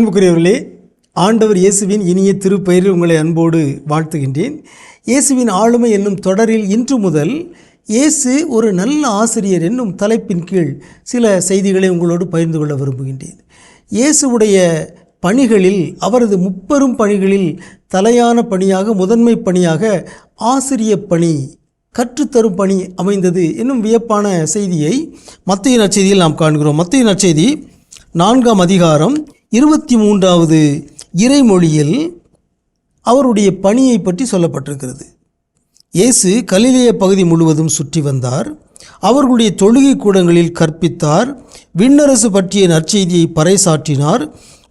அன்புக்குரியவர்களே, ஆண்டவர் இயேசுவின் இனிய திருப்பெயரில் உங்களை அன்போடு வாழ்த்துகின்றேன். இயேசுவின் ஆளுமை என்னும் தொடரில் இன்று முதல் இயேசு ஒரு நல்ல ஆசிரியர் என்னும் தலைப்பின் கீழ் சில செய்திகளை உங்களோடு பகிர்ந்து கொள்ள விரும்புகின்றேன். இயேசுவுடைய பணிகளில், அவரது முப்பெரும் பணிகளில் தலையான பணியாக, முதன்மை பணியாக ஆசிரிய பணி, கற்றுத்தரும் பணி அமைந்தது என்னும் வியப்பான செய்தியை மத்தேயு நற்செய்தியில் நாம் காண்கிறோம். மத்தேயு நற்செய்தி 4ஆம் அதிகாரம் 23வது இறைமொழியில் அவருடைய பணியை பற்றி சொல்லப்பட்டிருக்கிறது. இயேசு கலிலேய பகுதி முழுவதும் சுற்றி வந்தார். அவர்களுடைய தொழுகை கூடங்களில் கற்பித்தார். விண்ணரசு பற்றிய நற்செய்தியை பறைசாற்றினார்.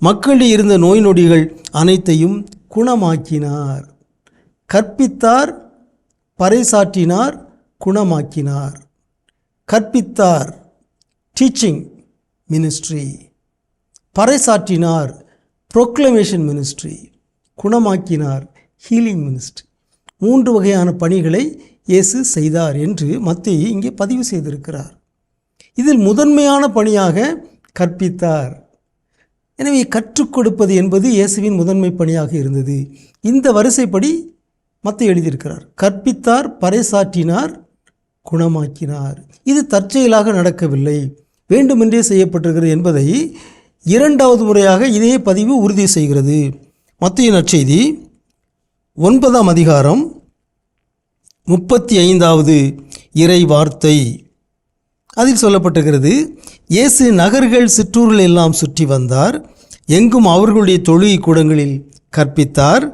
மக்களிடையே இருந்த நோய் நொடிகள் அனைத்தையும் குணமாக்கினார். கற்பித்தார், பறைசாற்றினார், குணமாக்கினார். கற்பித்தார், டீச்சிங் மினிஸ்ட்ரி. பறைசாற்றினார், ப்ரோக்ளமேஷன் மினிஸ்ட்ரி. குணமாக்கினார், ஹீலிங் மினிஸ்ட்ரி. 3 வகையான பணிகளை இயேசு செய்தார் என்று மத்தேயு இங்கே பதிவு செய்திருக்கிறார். இதில் முதன்மையான பணியாக கற்பித்தார். எனவே கற்றுக் கொடுப்பது என்பது இயேசுவின் முதன்மை பணியாக இருந்தது. இந்த வரிசைப்படி மத்தேயு எழுதியிருக்கிறார். கற்பித்தார், பறைசாற்றினார், குணமாக்கினார். இது தற்செயலாக நடக்கவில்லை, வேண்டுமென்றே செய்யப்பட்டிருக்கிறது என்பதை 2வது முறையாக இதே பதிவு உறுதி செய்கிறது. மத்தேயு நற்செய்தி 9ஆம் அதிகாரம் 35வது இறை வார்த்தை. அதில் சொல்லப்பட்டிருக்கிறது, இயேசு நகர்கள் சிற்றூர்கள் எல்லாம் சுற்றி வந்தார். எங்கும் அவர்களுடைய தொழுகை கூடங்களில் கற்பித்தார்.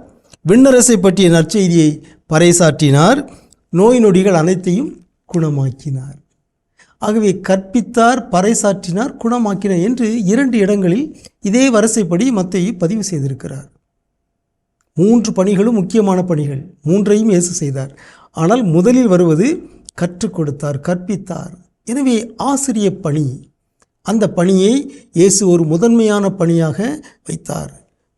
விண்ணரசை பற்றிய நற்செய்தியை பறைசாற்றினார். நோய் நொடிகள் அனைத்தையும் குணமாக்கினார். ஆகவே கற்பித்தார், பறைசாற்றினார், குணமாக்கினார் என்று 2 இடங்களில் இதே வரிசைப்படி மத்தேயு பதிவு செய்திருக்கிறார். 3 பணிகளும் முக்கியமான பணிகள். 3ஐயும் இயேசு செய்தார். ஆனால் முதலில் வருவது கற்றுக் கொடுத்தார், கற்பித்தார். எனவே ஆசிரிய பணி, அந்த பணியை இயேசு ஒரு முதன்மையான பணியாக வைத்தார்.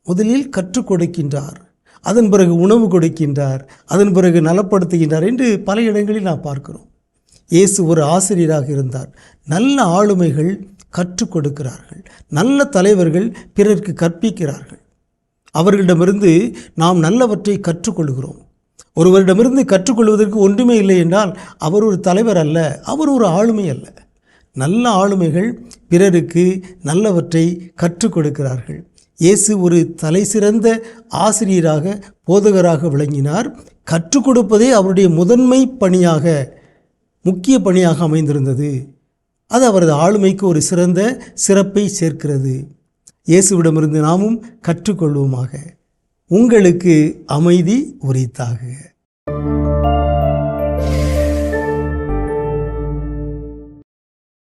முதலில் கற்றுக் கொடுக்கின்றார், அதன் பிறகு உணவு கொடுக்கின்றார், அதன் பிறகு நலப்படுத்துகின்றார் என்று பல இடங்களில் நாம் பார்க்கிறோம். இயேசு ஒரு ஆசிரியராக இருந்தார். நல்ல ஆளுமைகள் கற்றுக் கொடுக்கிறார்கள். நல்ல தலைவர்கள் பிறருக்கு கற்பிக்கிறார்கள். அவர்களிடமிருந்து நாம் நல்லவற்றை கற்றுக்கொள்கிறோம். ஒருவரிடமிருந்து கற்றுக்கொள்வதற்கு ஒன்றுமே இல்லை என்றால் அவர் ஒரு தலைவர் அல்ல, அவர் ஒரு ஆளுமை அல்ல. நல்ல ஆளுமைகள் பிறருக்கு நல்லவற்றை கற்றுக் கொடுக்கிறார்கள். இயேசு ஒரு தலை சிறந்த ஆசிரியராக, போதகராக விளங்கினார். கற்றுக் கொடுப்பதே அவருடைய முதன்மை பணியாக, முக்கிய பணியாக அமைந்திருந்தது. அது அவரது ஆளுமைக்கு ஒரு சிறந்த சிறப்பை சேர்க்கிறது. இயேசுவிடமிருந்து நாமும் கற்றுக்கொள்வோமாக. உங்களுக்கு அமைதி உரித்தாக.